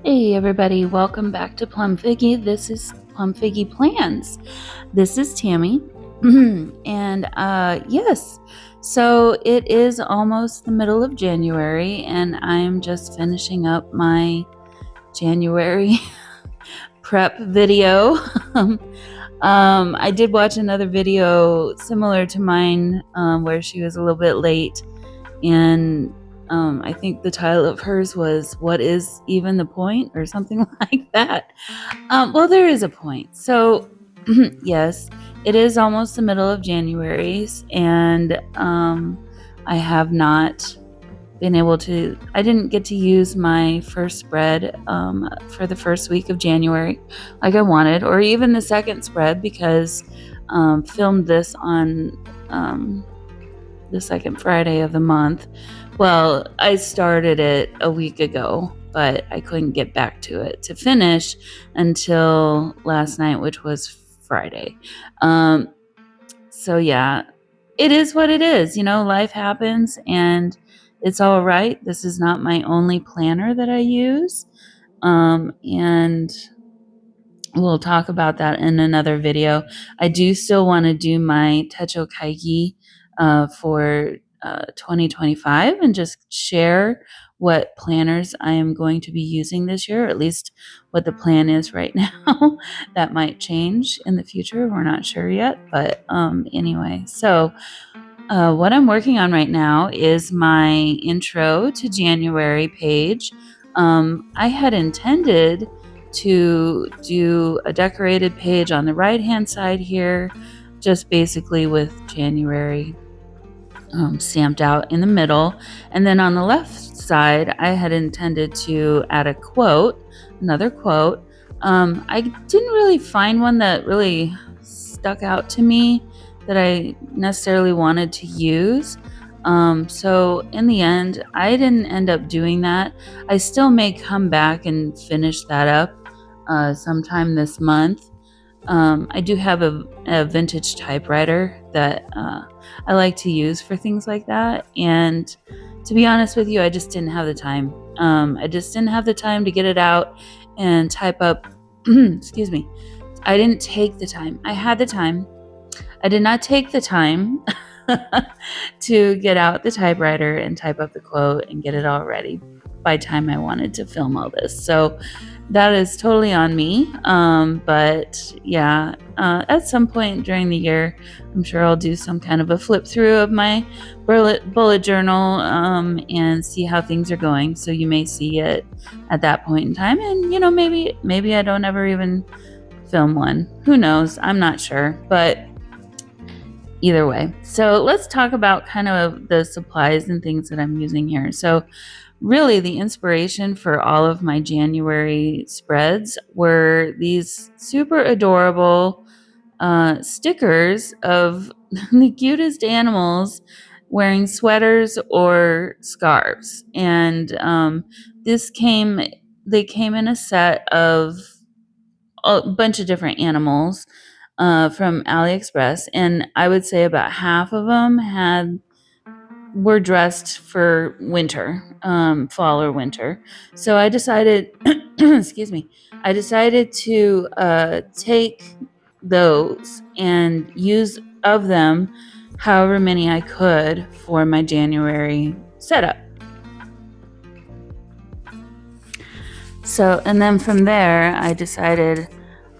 Hey everybody, welcome back to PlumFiggy. This is PlumFiggy Plans. This is Tammy. And yes, so it is almost the middle of January and I'm just finishing up my January prep video. I did watch another video similar to mine where she was a little bit late, and I think the title of hers was "What is even the point?" or something like that. Well, there is a point. So, yes, it is almost the middle of January, and I have not been able to. I didn't get to use my first spread for the first week of January like I wanted, or even the second spread, because filmed this on the second Friday of the month. Well, I started it a week ago, but I couldn't get back to it to finish until last night, which was Friday. So yeah, it is what it is. Life happens and it's all right. This is not my only planner that I use. And we'll talk about that in another video. I do still want to do my Techo Kaigi for 2025 and just share what planners I am going to be using this year, or at least what the plan is right now. That might change in the future. We're not sure yet. But anyway, so what I'm working on right now is my intro to January page. I had intended to do a decorated page on the right hand side here, just basically with January stamped out in the middle. And then on the left side, I had intended to add a quote, another quote. I didn't really find one that really stuck out to me that I necessarily wanted to use. So in the end, I didn't end up doing that. I still may come back and finish that up sometime this month. I do have a vintage typewriter that I like to use for things like that. And to be honest with you, I just didn't have the time. I just didn't have the time to get it out and type up. Excuse me. I didn't take the time. I had the time. I did not take the time to get out the typewriter and type up the quote and get it all ready by the time I wanted to film all this. So that is totally on me. But yeah, at some point during the year, I'm sure I'll do some kind of a flip through of my bullet journal and see how things are going. So you may see it at that point in time. And, maybe I don't ever even film one. Who knows? I'm not sure. But either way. So let's talk about kind of the supplies and things that I'm using here. So really the inspiration for all of my January spreads were these super adorable stickers of the cutest animals wearing sweaters or scarves. And they came in a set of a bunch of different animals from AliExpress, and I would say about half of them were dressed for winter, fall or winter. So I decided, excuse me, I decided to take those and use of them however many I could for my January setup. So, and then from there, I decided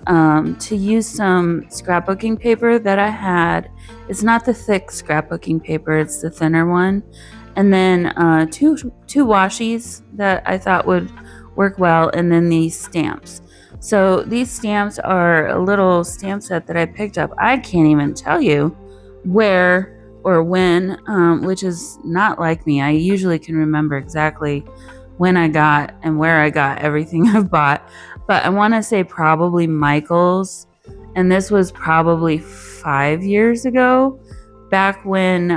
to use some scrapbooking paper that I had. It's not the thick scrapbooking paper, it's the thinner one. And then two washies that I thought would work well, and then these stamps. So these stamps are a little stamp set that I picked up. I can't even tell you where or when, which is not like me. I usually can remember exactly when I got and where I got everything I've bought. But I want to say probably Michael's, and this was probably 5 years ago, back when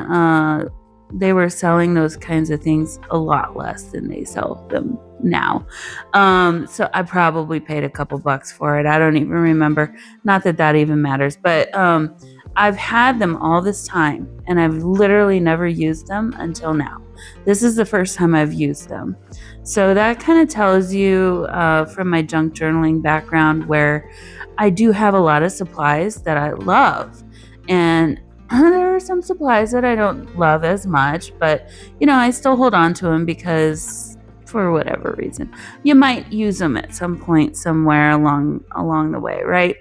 they were selling those kinds of things a lot less than they sell them now. So I probably paid a couple bucks for it. I don't even remember. Not that that even matters, but I've had them all this time, and I've literally never used them until now. this is the first time I've used them. So that kind of tells you from my junk journaling background where I do have a lot of supplies that I love. And there are some supplies that I don't love as much, but I still hold on to them because for whatever reason, you might use them at some point somewhere along the way, right?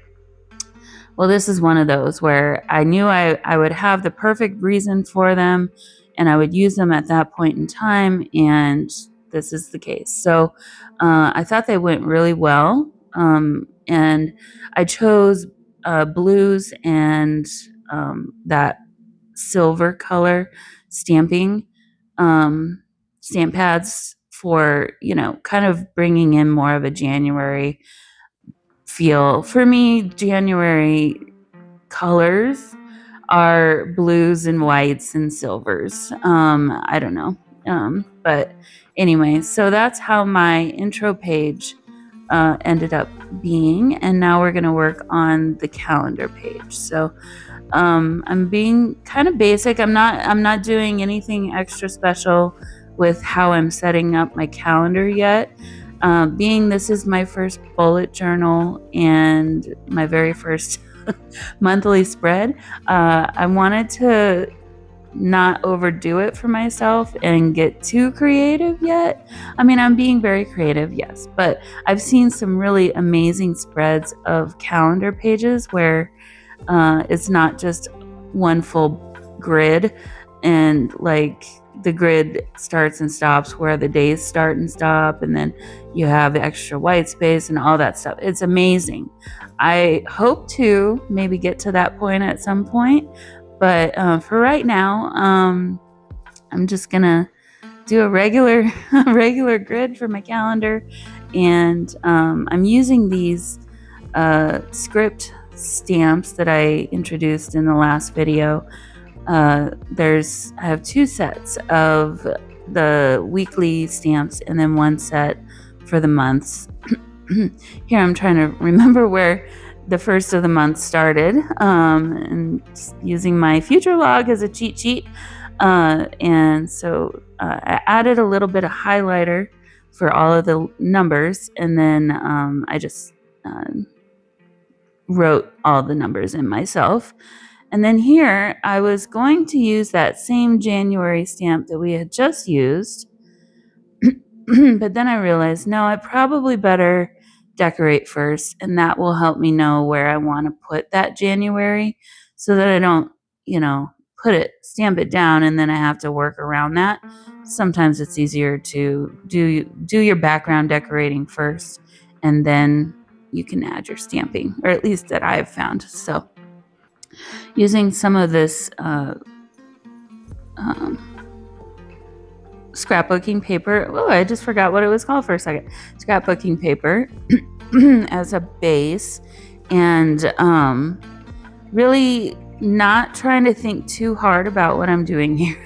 Well, this is one of those where I knew I would have the perfect reason for them and I would use them at that point in time. And this is the case. So I thought they went really well. And I chose blues and that silver color stamping stamp pads for, kind of bringing in more of a January feel. For me, January colors are blues and whites and silvers. I don't know. But anyway, so that's how my intro page ended up being. And now we're going to work on the calendar page. So I'm being kind of basic. I'm not doing anything extra special with how I'm setting up my calendar yet. Being this is my first bullet journal and my very first monthly spread, I wanted to not overdo it for myself and get too creative yet. I mean, I'm being very creative, yes, but I've seen some really amazing spreads of calendar pages where it's not just one full grid and like the grid starts and stops where the days start and stop, and then you have extra white space and all that stuff. It's amazing. I hope to maybe get to that point at some point, but for right now, I'm just gonna do a regular grid for my calendar, and I'm using these script stamps that I introduced in the last video. I have 2 sets of the weekly stamps and then 1 set for the months. Here I'm trying to remember where the first of the month started, and using my future log as a cheat sheet. And so I added a little bit of highlighter for all of the numbers, and then I just wrote all the numbers in myself. And then here I was going to use that same January stamp that we had just used, but then I realized, no, I probably better decorate first, and that will help me know where I want to put that January so that I don't, stamp it down and then I have to work around that. Sometimes it's easier to do your background decorating first, and then you can add your stamping, or at least that I've found. So using some of this scrapbooking paper. Oh, I just forgot what it was called for a second. Scrapbooking paper as a base, and really not trying to think too hard about what I'm doing here.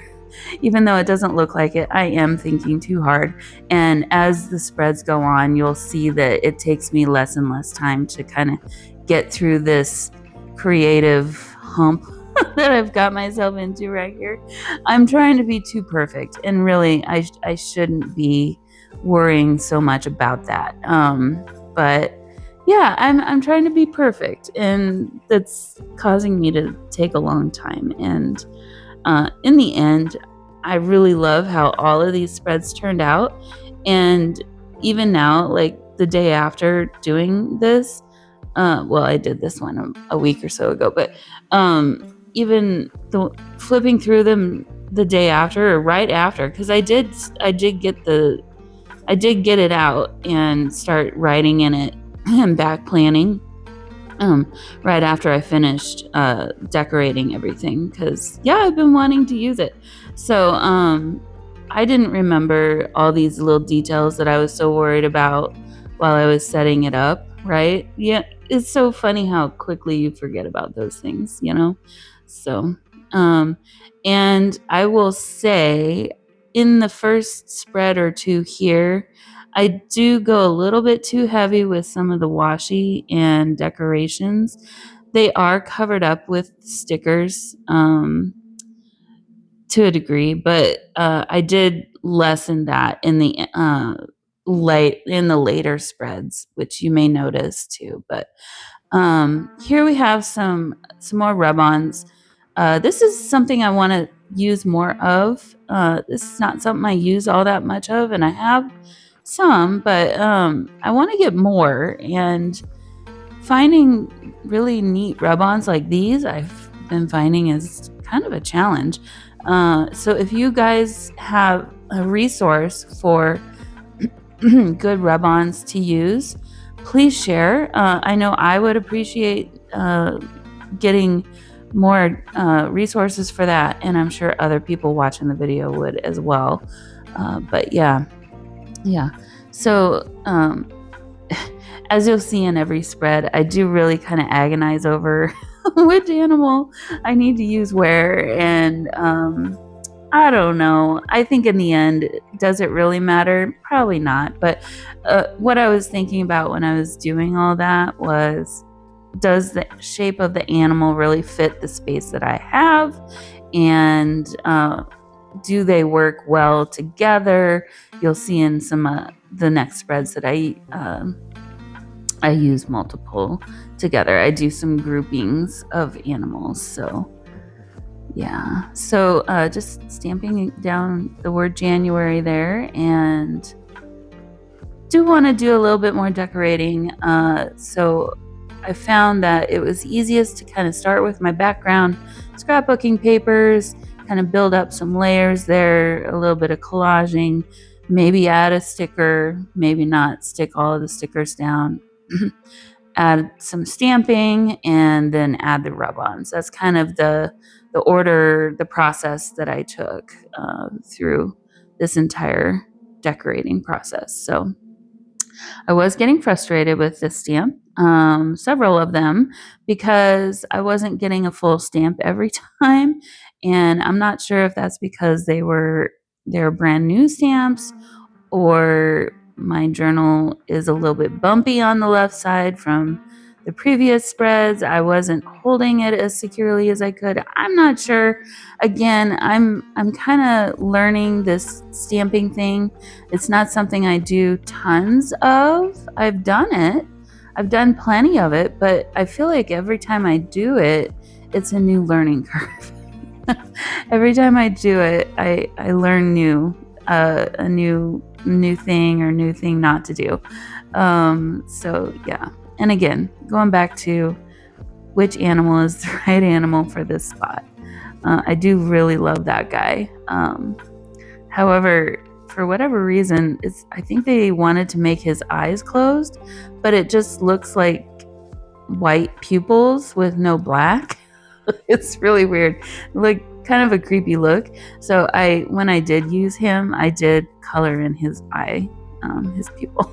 Even though it doesn't look like it, I am thinking too hard. And as the spreads go on, you'll see that it takes me less and less time to kind of get through this creative hump that I've got myself into right here. I'm trying to be too perfect, and really I shouldn't be worrying so much about that. But yeah, I'm trying to be perfect, and that's causing me to take a long time. And in the end, I really love how all of these spreads turned out. And even now, like the day after doing this, well, I did this one a week or so ago, but even flipping through them the day after or right after, because I did get it out and start writing in it and back planning right after I finished decorating everything, because I've been wanting to use it. So I didn't remember all these little details that I was so worried about while I was setting it up, right? Yeah, it's so funny how quickly you forget about those things, So and I will say, in the first spread or two here, I do go a little bit too heavy with some of the washi and decorations. They are covered up with stickers. to a degree, but I did lessen that in the later spreads, which you may notice too. But here we have some more rub-ons. This is something I want to use more of. This is not something I use all that much of, and I have some, but I want to get more. And finding really neat rub-ons like these, I've been finding is kind of a challenge. So if you guys have a resource for good rub-ons to use, please share. I know I would appreciate getting more resources for that, and I'm sure other people watching the video would as well. But yeah. So as you'll see in every spread, I do really kind of agonize over which animal I need to use where, and I don't know. I think in the end, does it really matter? Probably not. But what I was thinking about when I was doing all that was, does the shape of the animal really fit the space that I have? And do they work well together? You'll see in some the next spreads that I use multiple together. I do some groupings of animals. So yeah, so just stamping down the word January there, and do want to do a little bit more decorating. So I found that it was easiest to kind of start with my background scrapbooking papers, kind of build up some layers there, a little bit of collaging, maybe add a sticker, maybe not, stick all of the stickers down. Add some stamping, and then add the rub-ons. That's kind of the order, the process that I took through this entire decorating process. So I was getting frustrated with this stamp, several of them, because I wasn't getting a full stamp every time, and I'm not sure if that's because they're brand new stamps, or my journal is a little bit bumpy on the left side from the previous spreads. I wasn't holding it as securely as I could. I'm not sure. Again, I'm kind of learning this stamping thing. It's not something I do tons of. I've done it. I've done plenty of it, but I feel like every time I do it, it's a new learning curve. Every time I do it, I learn a new thing or new thing not to do. So yeah. And again, going back to which animal is the right animal for this spot. I do really love that guy. However, for whatever reason, I think they wanted to make his eyes closed, but it just looks like white pupils with no black. It's really weird. Like kind of a creepy look. So when I did use him, I did color in his eye, his pupil.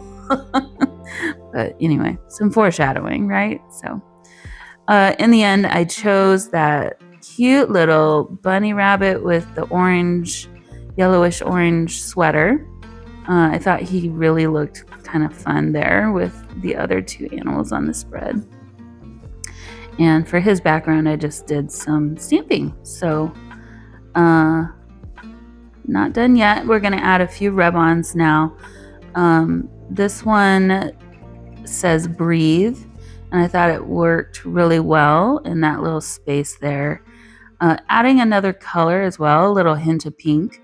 But anyway, some foreshadowing, right? So in the end, I chose that cute little bunny rabbit with the yellowish orange sweater. I thought he really looked kind of fun there with the other two animals on the spread. And for his background, I just did some stamping. So not done yet. We're going to add a few rub-ons now. This one says breathe, and I thought it worked really well in that little space there. Adding another color as well, a little hint of pink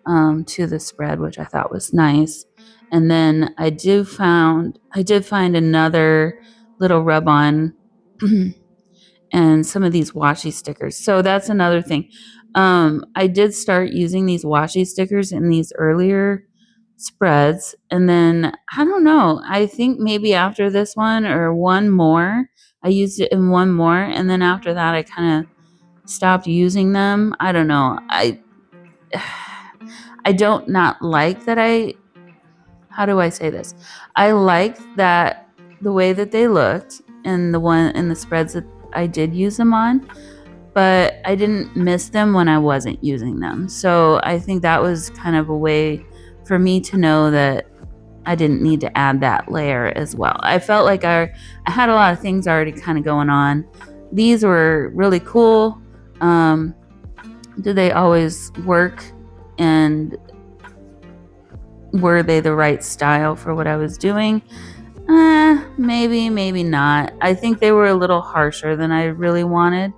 to the spread, which I thought was nice. And then I did find another little rub-on and some of these washi stickers. So that's another thing. I did start using these washi stickers in these earlier spreads, and then I don't know, I think maybe after this one or one more, I used it in one more, and then after that I kind of stopped using them. I don't know. I don't not like that how do I say this? I liked that the way that they looked in the spreads that I did use them on, but I didn't miss them when I wasn't using them. So I think that was kind of a way for me to know that I didn't need to add that layer as well. I felt like I had a lot of things already kind of going on. These were really cool. Do they always work, and were they the right style for what I was doing? Maybe not. I think they were a little harsher than I really wanted.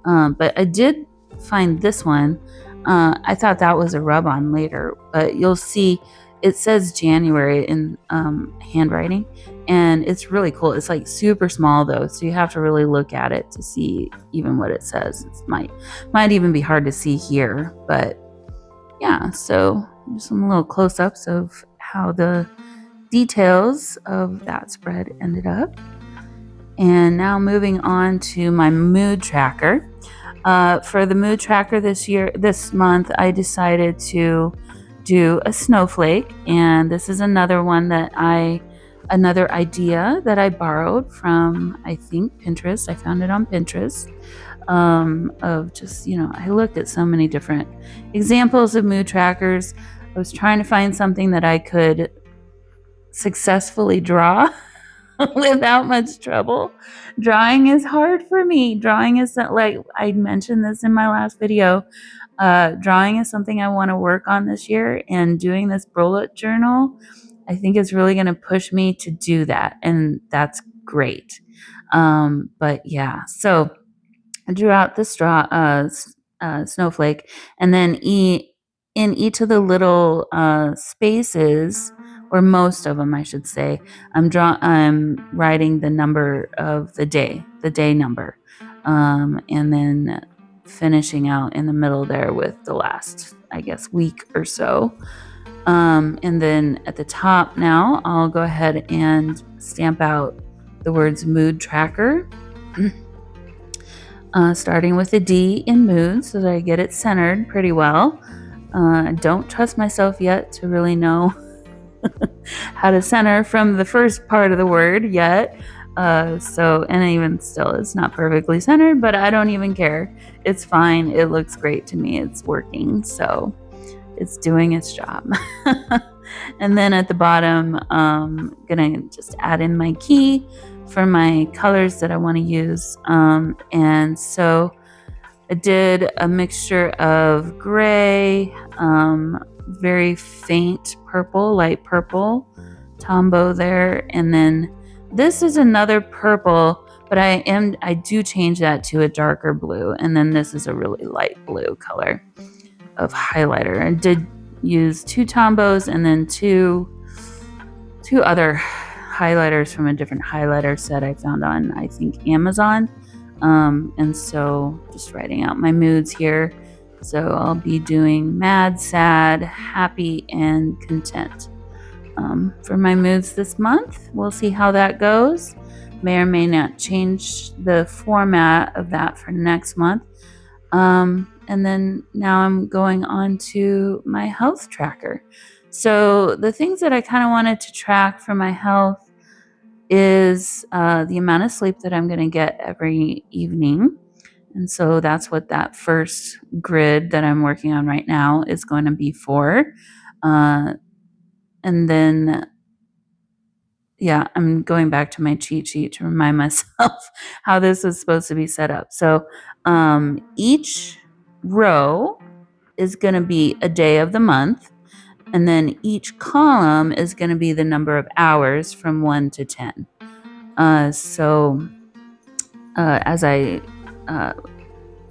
But I did find this one. I thought that was a rub-on later, but you'll see it says January in handwriting, and it's really cool. It's like super small though, so you have to really look at it to see even what it says. It might even be hard to see here, but yeah. So some little close-ups of how the details of that spread ended up. And now moving on to my mood tracker. For the mood tracker this month, I decided to do a snowflake, and this is another idea that I borrowed from, I think, Pinterest. I found it on Pinterest. Of just, I looked at so many different examples of mood trackers. I was trying to find something that I could successfully draw without much trouble. Drawing is hard for me. Drawing is like I mentioned this in my last video. Drawing is something I want to work on this year, and doing this bullet journal, I think is really going to push me to do that, and that's great. But yeah, so I drew out the snowflake, and then in each of the little spaces, or most of them, I should say, I'm writing the number of the day number, and then finishing out in the middle there with the last, I guess, week or so. And then at the top now, I'll go ahead and stamp out the words mood tracker. Starting with a D in mood so that I get it centered pretty well. I don't trust myself yet to really know how to center from the first part of the word yet. And even still, it's not perfectly centered, but I don't even care. It's fine. It looks great to me. It's working. So it's doing its job. And then at the bottom, I'm going to just add in my key for my colors that I want to use. And so I did a mixture of gray, very faint purple, light purple, Tombow there. And then this is another purple, but I do change that to a darker blue. And then this is a really light blue color of highlighter. I did use 2 Tombows and then two other highlighters from a different highlighter set I found on, I think, Amazon. And so just writing out my moods here. So I'll be doing mad, sad, happy, and content for my moods this month. We'll see how that goes. May or may not change the format of that for next month. And then now I'm going on to my health tracker. So the things that I kind of wanted to track for my health is the amount of sleep that I'm going to get every evening. And so that's what that first grid that I'm working on right now is going to be for. And then, yeah, I'm going back to my cheat sheet to remind myself how this is supposed to be set up. So each row is going to be a day of the month. And then each column is going to be the number of hours from 1 to 10. So as I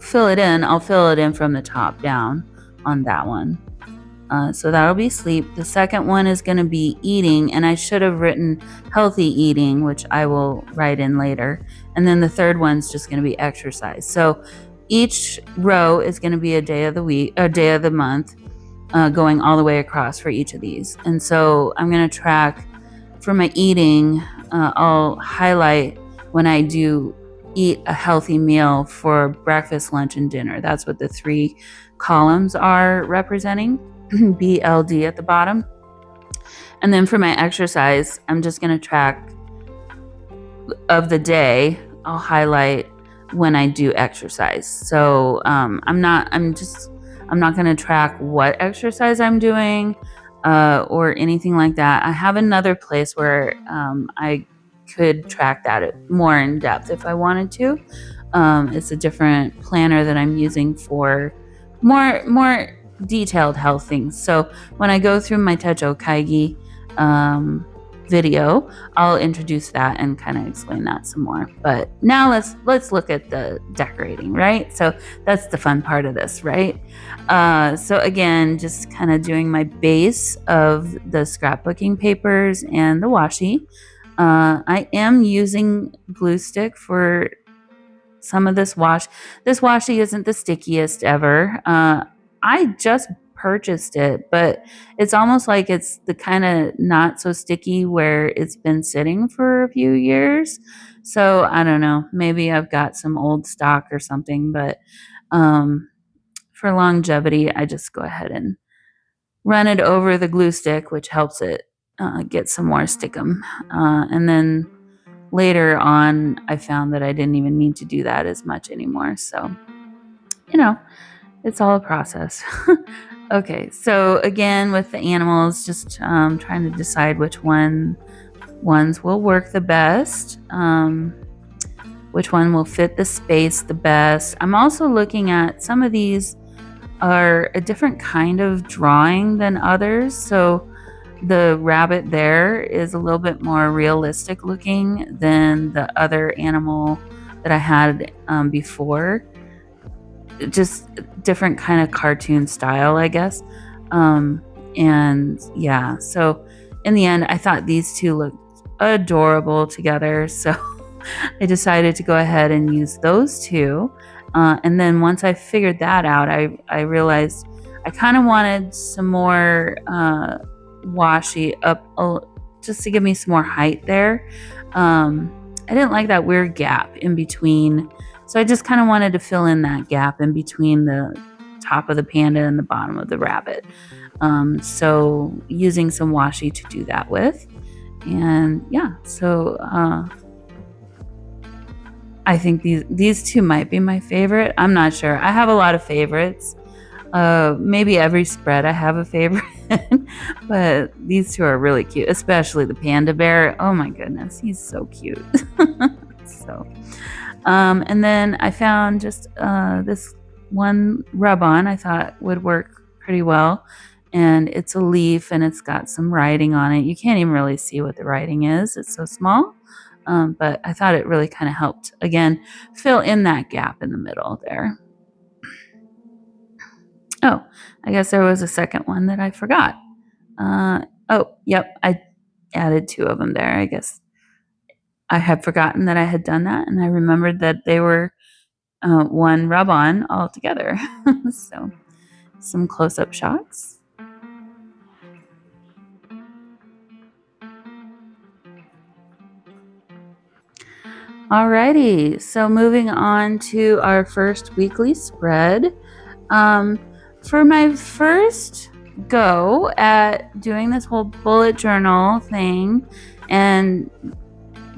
fill it in, I'll fill it in from the top down on that one. So that'll be sleep. The second one is going to be eating, and I should have written healthy eating, which I will write in later. And then the third one's just going to be exercise. So each row is going to be a day of the week, a day of the month, going all the way across for each of these. And so I'm going to track for my eating. I'll highlight when I do eat a healthy meal for breakfast, lunch, and dinner. That's what the 3 columns are representing, BLD at the bottom. And then for my exercise, I'm just going to track of the day. I'll highlight when I do exercise. So I'm not going to track what exercise I'm doing or anything like that. I have another place where I could track that more in depth if I wanted to. It's a different planner that I'm using for more detailed health things. So when I go through my Techo Kaigi video, I'll introduce that and kind of explain that some more. But now let's look at the decorating, right? So that's the fun part of this, right? So again, just kind of doing my base of the scrapbooking papers and the washi. I am using glue stick for some of this wash. This washi isn't the stickiest ever. I just purchased it, but it's almost like it's the kind of not so sticky where it's been sitting for a few years. So I don't know. Maybe I've got some old stock or something, but for longevity, I just go ahead and run it over the glue stick, which helps it get some more stickum. And then later on, I found that I didn't even need to do that as much anymore. So, it's all a process. Okay, so again, with the animals, just trying to decide which ones will work the best, which one will fit the space the best. I'm also looking at some of these are a different kind of drawing than others. So the rabbit there is a little bit more realistic looking than the other animal that I had before. Just different kind of cartoon style, I guess. And yeah, so in the end, I thought these two looked adorable together. So I decided to go ahead and use those two. And then once I figured that out, I realized I kind of wanted some more washi up just to give me some more height there. I didn't like that weird gap in between. So I just kind of wanted to fill in that gap in between the top of the panda and the bottom of the rabbit. So using some washi to do that with. And yeah, so I think these two might be my favorite. I'm not sure. I have a lot of favorites. Maybe every spread I have a favorite, but these two are really cute, especially the panda bear. Oh my goodness, he's so cute. So, and then I found just this one rub-on I thought would work pretty well, and it's a leaf and it's got some writing on it. You can't even really see what the writing is. It's so small. But I thought it really kind of helped, again, fill in that gap in the middle there. Oh, I guess there was a second one that I forgot. Oh, yep, I added two of them there. I guess I had forgotten that I had done that, and I remembered that they were one rub-on all together. So some close-up shots. Alrighty, so moving on to our first weekly spread. For my first go at doing this whole bullet journal thing and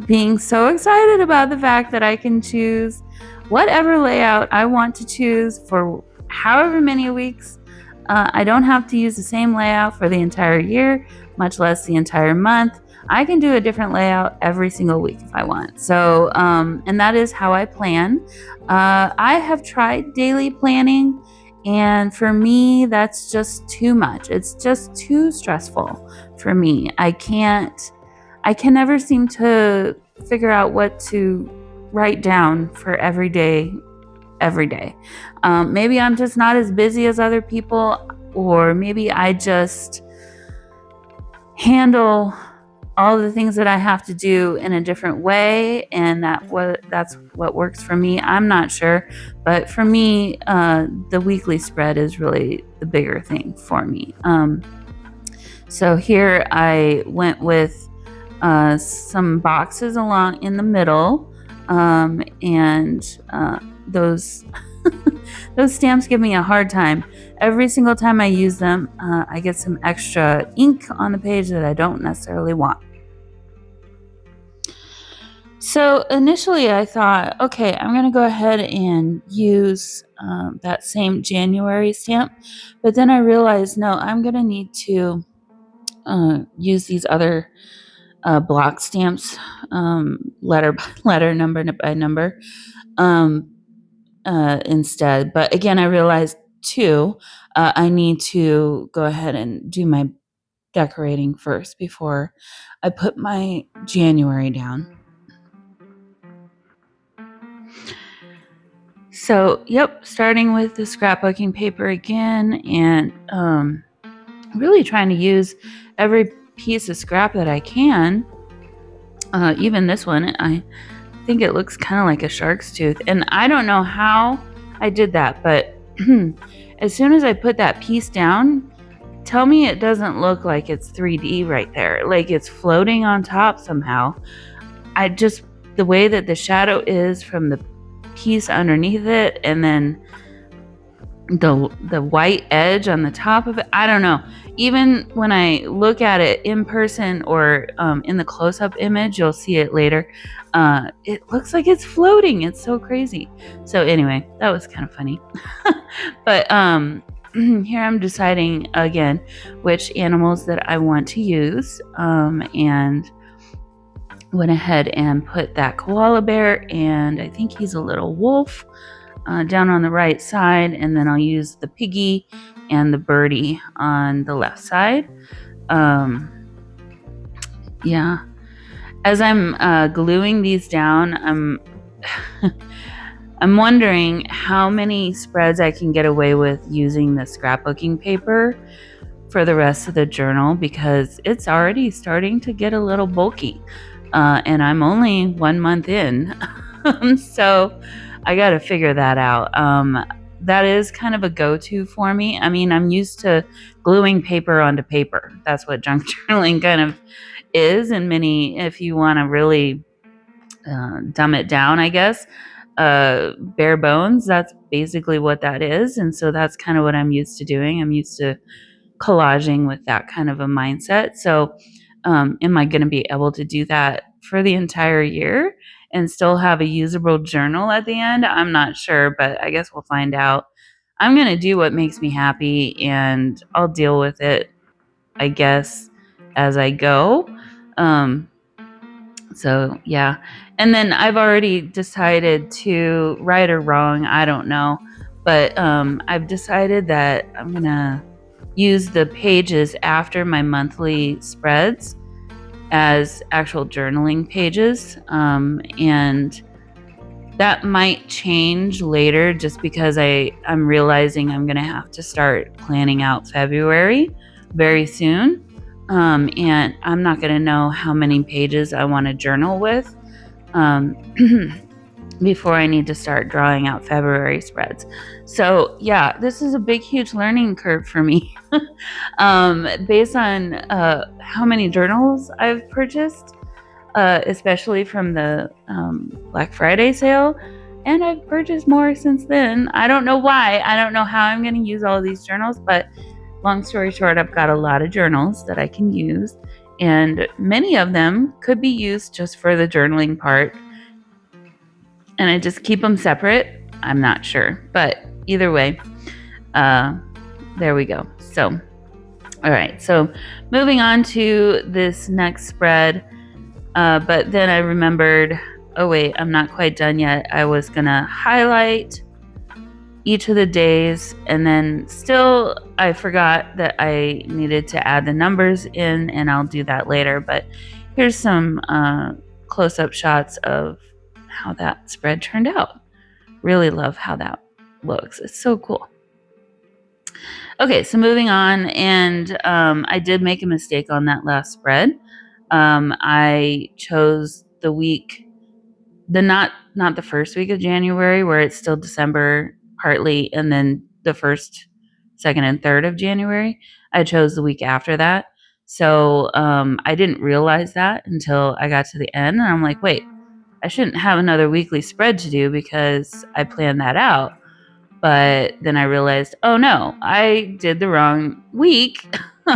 being so excited about the fact that I can choose whatever layout I want to choose for however many weeks. I don't have to use the same layout for the entire year, much less the entire month. I can do a different layout every single week if I want. So, and that is how I plan. I have tried daily planning, and for me, that's just too much. It's just too stressful for me. I can never seem to figure out what to write down for every day. Maybe I'm just not as busy as other people, or maybe I just handle all the things that I have to do in a different way, and that's what works for me. I'm not sure, but for me, the weekly spread is really the bigger thing for me. So here I went with some boxes along in the middle, and those those stamps give me a hard time. Every single time I use them, I get some extra ink on the page that I don't necessarily want. So initially I thought, okay, I'm going to go ahead and use that same January stamp. But then I realized, no, I'm going to need to use these other block stamps, letter by letter, number by number, instead. But again, I realized two, I need to go ahead and do my decorating first before I put my January down. So, yep, starting with the scrapbooking paper again, and really trying to use every piece of scrap that I can. Even this one, I think it looks kind of like a shark's tooth, and I don't know how I did that, but as soon as I put that piece down, tell me it doesn't look like it's 3D right there, like it's floating on top somehow. The way that the shadow is from the piece underneath it, and then the white edge on the top of it, I don't know. Even when I look at it in person or in the close-up image, you'll see it later. It looks like it's floating. It's so crazy. So anyway, that was kind of funny. But here I'm deciding again which animals that I want to use, and went ahead and put that koala bear, and I think he's a little wolf, down on the right side, and then I'll use the piggy and the birdie on the left side. Yeah, as I'm gluing these down, I'm wondering how many spreads I can get away with using the scrapbooking paper for the rest of the journal, because it's already starting to get a little bulky, and I'm only 1 month in. So I got to figure that out. That is kind of a go-to for me. I mean, I'm used to gluing paper onto paper. That's what junk journaling kind of is, and if you want to really dumb it down, I guess, bare bones, that's basically what that is. And so that's kind of what I'm used to doing. I'm used to collaging with that kind of a mindset. So am I going to be able to do that for the entire year and still have a usable journal at the end? I'm not sure, but I guess we'll find out. I'm going to do what makes me happy, and I'll deal with it, I guess, as I go. So yeah. And then I've already decided to, right or wrong, I don't know, but I've decided that I'm going to use the pages after my monthly spreads as actual journaling pages. And that might change later, just because I'm realizing I'm going to have to start planning out February very soon. And I'm not going to know how many pages I want to journal with before I need to start drawing out February spreads. So yeah, this is a big, huge learning curve for me, based on how many journals I've purchased, especially from the Black Friday sale. And I've purchased more since then. I don't know why. I don't know how I'm going to use all of these journals, but long story short, I've got a lot of journals that I can use, and many of them could be used just for the journaling part, and I just keep them separate. I'm not sure, but either way, there we go. So, all right, so moving on to this next spread, but then I remembered, oh wait, I'm not quite done yet. I was gonna highlight each of the days, and then still I forgot that I needed to add the numbers in, and I'll do that later. But here's some close-up shots of how that spread turned out. Really love how that looks. It's so cool. Okay, so moving on, and I did make a mistake on that last spread. I chose the week, not the first week of January, where it's still December partly, and then the 1st, 2nd, and 3rd of January. I chose the week after that. So I didn't realize that until I got to the end, and I'm like, wait, I shouldn't have another weekly spread to do because I planned that out. But then I realized, oh no, I did the wrong week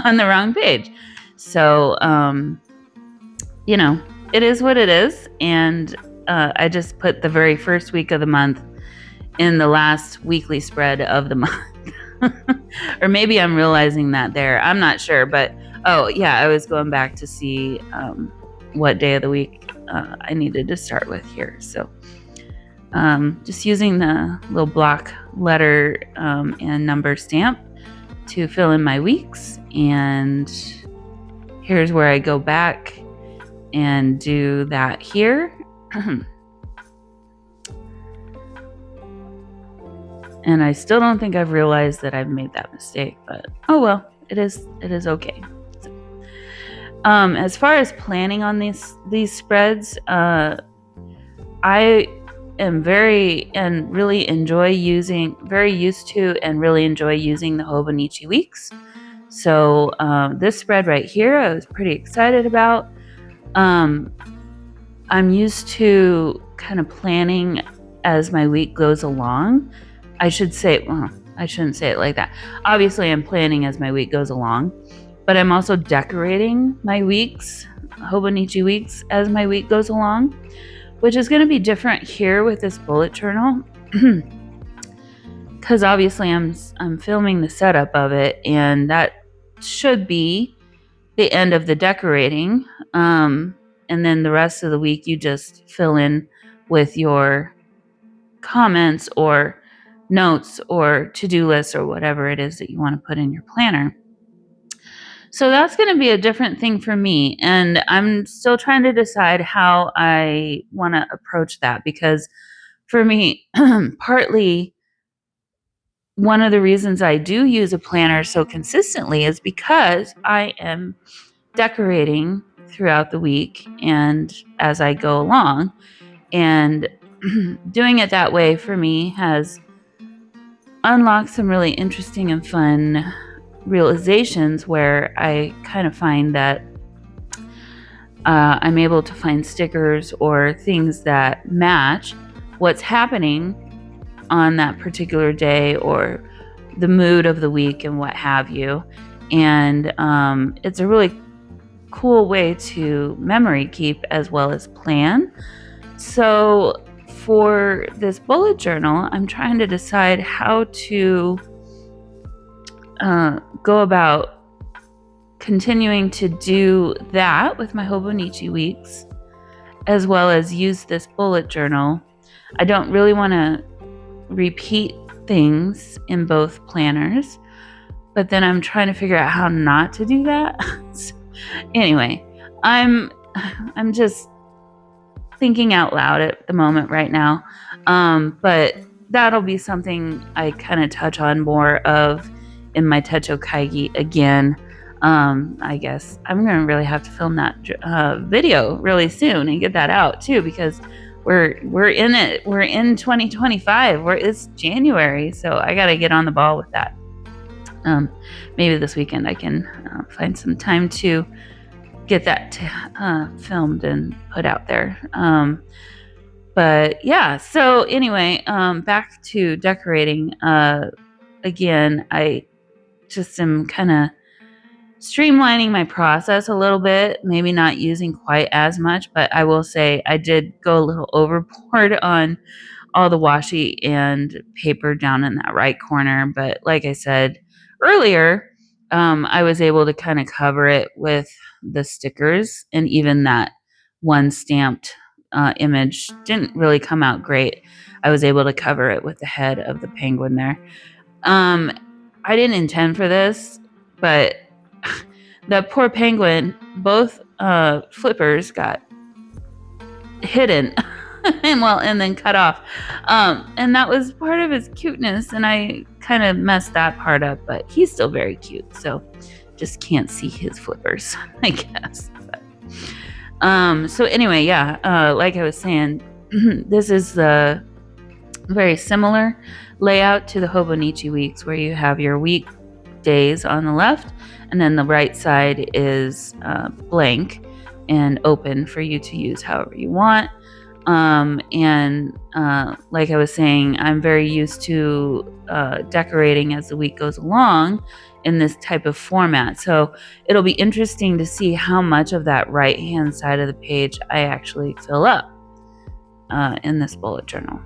on the wrong page. So, it is what it is. And I just put the very first week of the month in the last weekly spread of the month. Or maybe I'm realizing that there. I'm not sure. But, oh, yeah, I was going back to see what day of the week I needed to start with here. So, just using the little block letter and number stamp to fill in my weeks. And here's where I go back and do that here. And I still don't think I've realized that I've made that mistake, but oh well, it is okay. So, as far as planning on these spreads, I am very used to and really enjoy using the Hobonichi weeks. So this spread right here, I was pretty excited about. I'm used to kind of planning as my week goes along. I should say, well, I shouldn't say it like that. Obviously, I'm planning as my week goes along, but I'm also decorating my weeks, Hobonichi weeks, as my week goes along, which is going to be different here with this bullet journal. Because obviously I'm filming the setup of it, and that should be the end of the decorating. And then the rest of the week you just fill in with your comments or notes or to-do lists or whatever it is that you want to put in your planner. So that's going to be a different thing for me, and I'm still trying to decide how I want to approach that, because for me, partly one of the reasons I do use a planner so consistently is because I am decorating throughout the week and as I go along, and doing it that way for me has unlocked some really interesting and fun realizations where I kind of find that I'm able to find stickers or things that match what's happening on that particular day or the mood of the week and what have you. And it's a really cool way to memory keep as well as plan. So for this bullet journal, I'm trying to decide how to go about continuing to do that with my Hobonichi weeks, as well as use this bullet journal. I don't really want to repeat things in both planners, but then I'm trying to figure out how not to do that. So, anyway, I'm just thinking out loud at the moment right now, but that'll be something I kind of touch on more of in my Techo Kaigi again. I guess I'm gonna really have to film that video really soon and get that out too, because we're in it. We're in 2025. It's January, so I gotta get on the ball with that. Maybe this weekend I can find some time to get that filmed and put out there. But yeah, so anyway, back to decorating. Again, I just am kind of streamlining my process a little bit, maybe not using quite as much, but I will say I did go a little overboard on all the washi and paper down in that right corner. But like I said earlier, I was able to kind of cover it with the stickers, and even that one stamped image didn't really come out great. I was able to cover it with the head of the penguin there. I didn't intend for this, but the poor penguin, both flippers got hidden and then cut off. And that was part of his cuteness, and I kind of messed that part up, but he's still very cute, so just can't see his flippers, I guess. But, so anyway, yeah, like I was saying, this is the very similar layout to the Hobonichi weeks, where you have your weekdays on the left, and then the right side is blank and open for you to use however you want. And like I was saying, I'm very used to decorating as the week goes along in this type of format. So it'll be interesting to see how much of that right-hand side of the page I actually fill up in this bullet journal.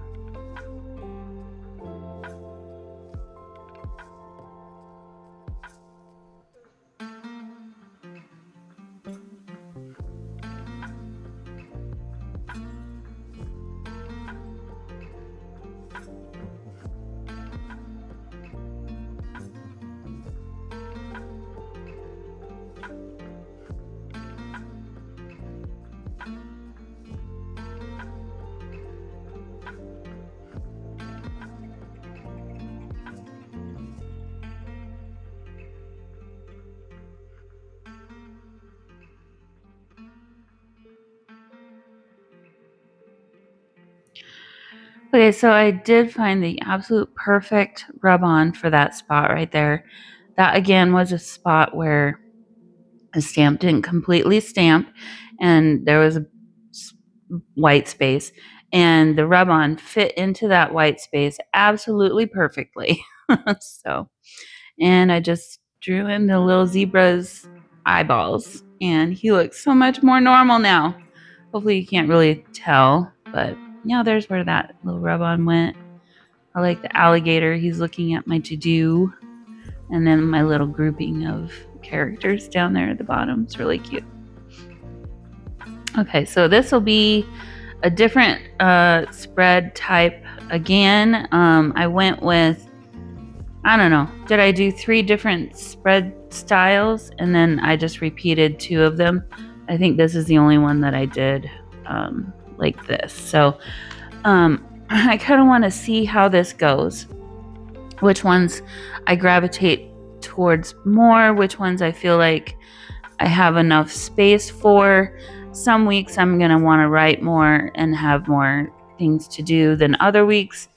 Okay, so I did find the absolute perfect rub-on for that spot right there. That again was a spot where the stamp didn't completely stamp and there was a white space, and the rub-on fit into that white space absolutely perfectly. So, and I just drew in the little zebra's eyeballs, and he looks so much more normal now. Hopefully you can't really tell, but yeah, there's where that little rub-on went. I like the alligator. He's looking at my to-do, and then my little grouping of characters down there at the bottom. It's really cute. Okay, so this will be a different spread type again. I went with, I don't know, did I do 3 different spread styles and then I just repeated 2 of them? I think this is the only one that I did like this. So I kind of want to see how this goes, which ones I gravitate towards more, which ones I feel like I have enough space for. Some weeks I'm going to want to write more and have more things to do than other weeks.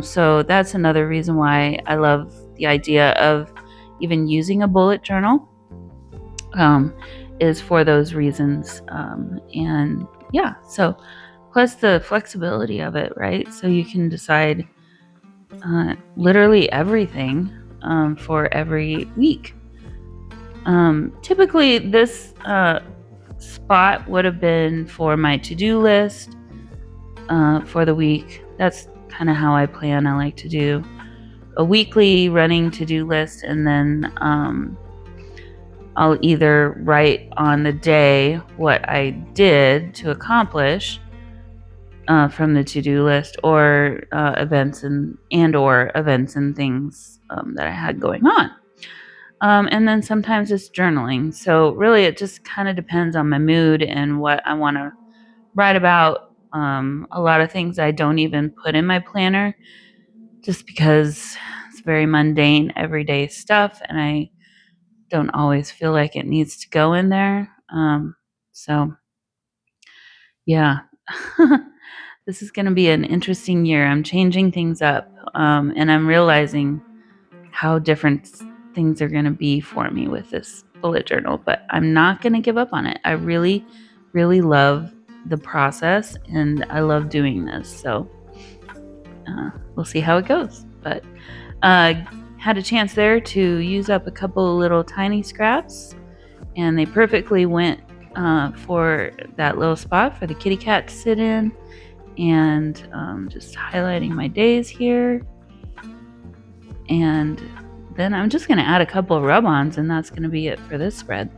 So that's another reason why I love the idea of even using a bullet journal, is for those reasons. And yeah, so plus the flexibility of it, right? So you can decide literally everything for every week. Typically this spot would have been for my to-do list for the week. That's kind of how I plan. I like to do a weekly running to-do list, and then I'll either write on the day what I did to accomplish from the to-do list, or events and or events and things that I had going on. And then sometimes it's journaling. So really it just kind of depends on my mood and what I want to write about. A lot of things I don't even put in my planner just because it's very mundane, everyday stuff, and I don't always feel like it needs to go in there. So yeah, this is going to be an interesting year. I'm changing things up, and I'm realizing how different things are going to be for me with this bullet journal, but I'm not going to give up on it. I really, really love the process, and I love doing this. So we'll see how it goes. But had a chance there to use up a couple of little tiny scraps, and they perfectly went for that little spot for the kitty cat to sit in. And just highlighting my days here. And then I'm just going to add a couple of rub-ons, and that's going to be it for this spread.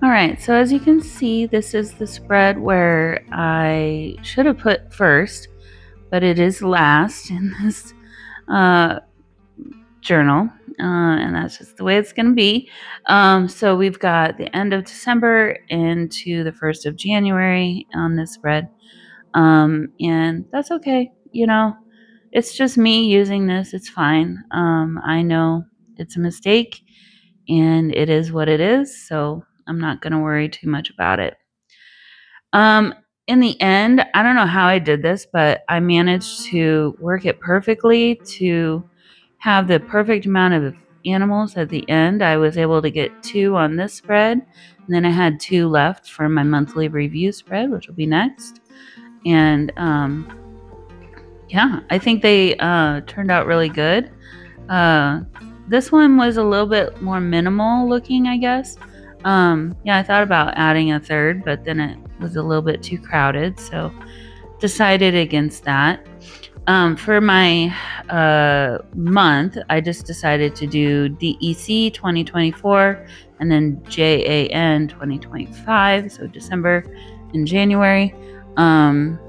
All right, so as you can see, this is the spread where I should have put first, but it is last in this journal, and that's just the way it's going to be. So we've got the end of December into the 1st of January on this spread, and that's okay. It's just me using this. It's fine. I know it's a mistake, and it is what it is, so I'm not going to worry too much about it. In the end, I don't know how I did this, but I managed to work it perfectly to have the perfect amount of animals at the end. I was able to get 2 on this spread, and then I had 2 left for my monthly review spread, which will be next. And yeah, I think they turned out really good. This one was a little bit more minimal looking, I guess. Yeah, I thought about adding a third, but then it was a little bit too crowded, so decided against that. For my month, I just decided to do DEC 2024 and then JAN 2025, so December and January. And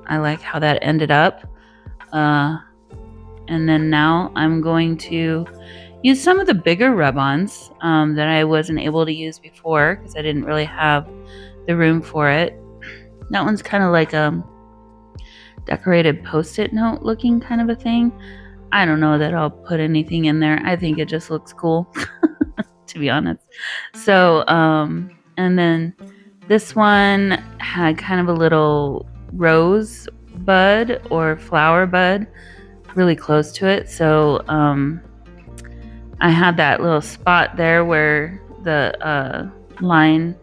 I like how that ended up. And then now I'm going to use some of the bigger rub-ons that I wasn't able to use before because I didn't really have the room for it. That one's kind of like a decorated post-it note looking kind of a thing. I don't know that I'll put anything in there. I think it just looks cool, to be honest. So, and then this one had kind of a little rose bud or flower bud really close to it. So, I had that little spot there where the line,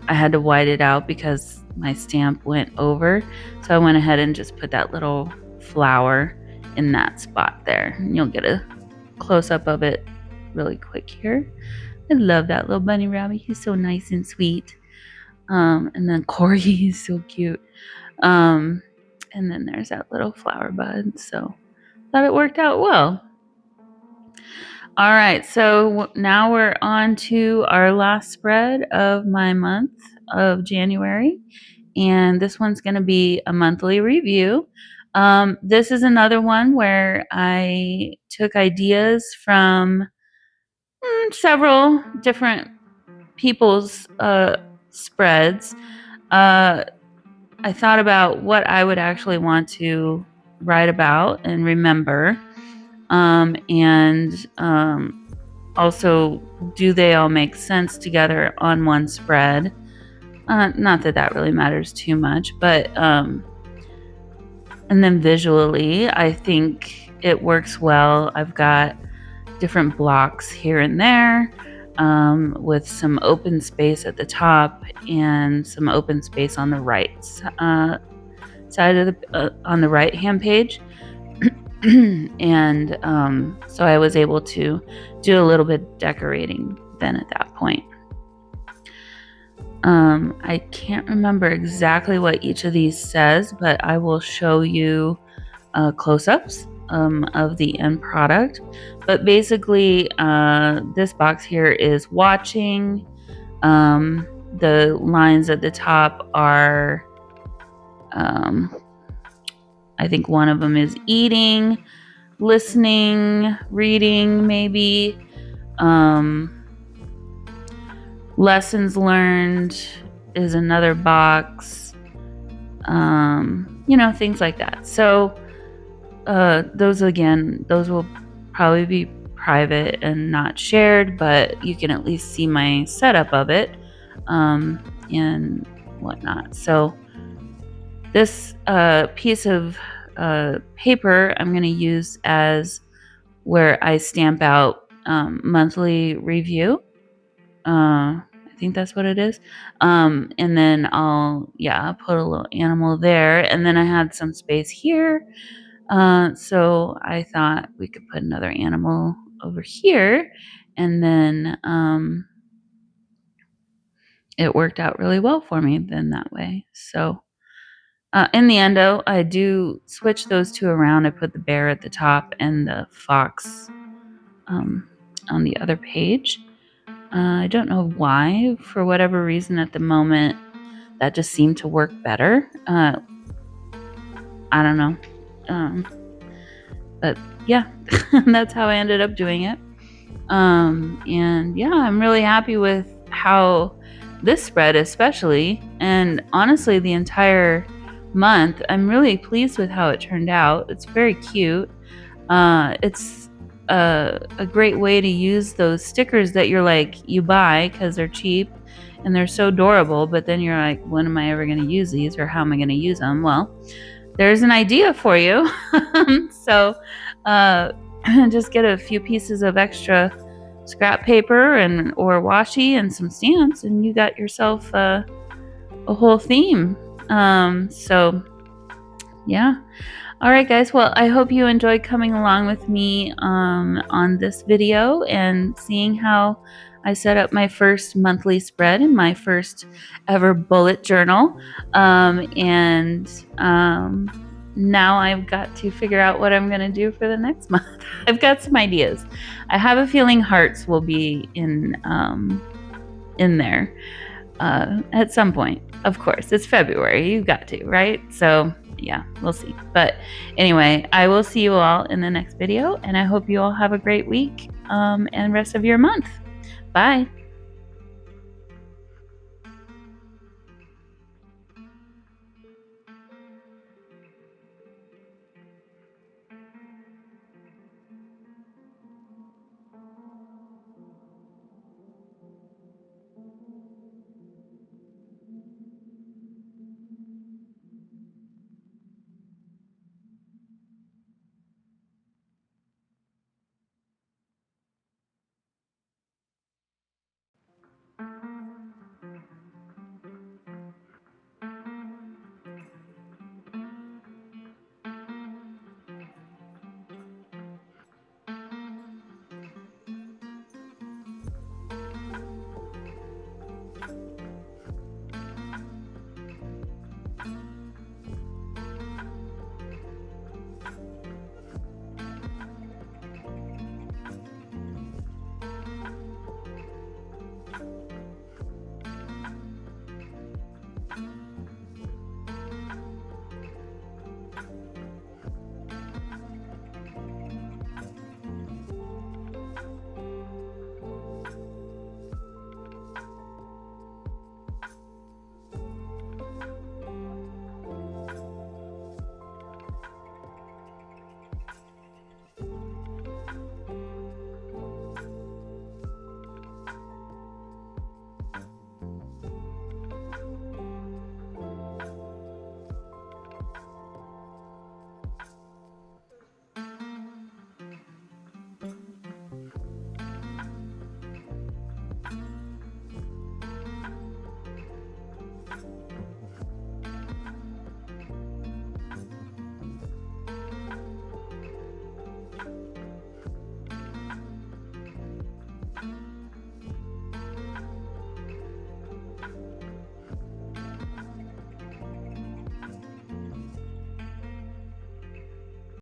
I had to white it out because my stamp went over. So I went ahead and just put that little flower in that spot there. And you'll get a close-up of it really quick here. I love that little bunny rabbit. He's so nice and sweet. And then Corgi is so cute. And then there's that little flower bud. So thought it worked out well. All right, so now we're on to our last spread of my month of January, and this one's going to be a monthly review. This is another one where I took ideas from several different people's spreads. I thought about what I would actually want to write about and remember. And also, do they all make sense together on one spread? Not that that really matters too much, but and then visually, I think it works well. I've got different blocks here and there with some open space at the top and some open space on the right side of the on the right hand page. And so I was able to do a little bit decorating then at that point. I can't remember exactly what each of these says, but I will show you close-ups of the end product. But basically, this box here is watching. The lines at the top are I think one of them is eating, listening, reading, maybe. Lessons learned is another box. Things like that. So those will probably be private and not shared, but you can at least see my setup of it and whatnot. So this piece of paper I'm going to use as where I stamp out monthly review. I think that's what it is. And then I'll put a little animal there. And then I had some space here. So I thought we could put another animal over here. And then it worked out really well for me then that way. So in the end, though, I do switch those two around. I put the bear at the top and the fox on the other page. I don't know why. For whatever reason at the moment, that just seemed to work better. I don't know. But yeah, that's how I ended up doing it. And yeah, I'm really happy with how this spread, especially, and honestly, the entire month, I'm really pleased with how it turned out. It's very cute. It's a great way to use those stickers that you buy because they're cheap and they're so adorable, but then you're like, when am I ever going to use these, or how am I going to use them? Well, there's an idea for you. So just get a few pieces of extra scrap paper or washi and some stamps, and you got yourself a whole theme. So yeah. All right, guys. Well, I hope you enjoyed coming along with me on this video and seeing how I set up my first monthly spread in my first ever bullet journal. Now I've got to figure out what I'm going to do for the next month. I've got some ideas. I have a feeling hearts will be in there at some point. Of course, it's February. You've got to, right? So yeah, we'll see. But anyway, I will see you all in the next video, and I hope you all have a great week and rest of your month. Bye.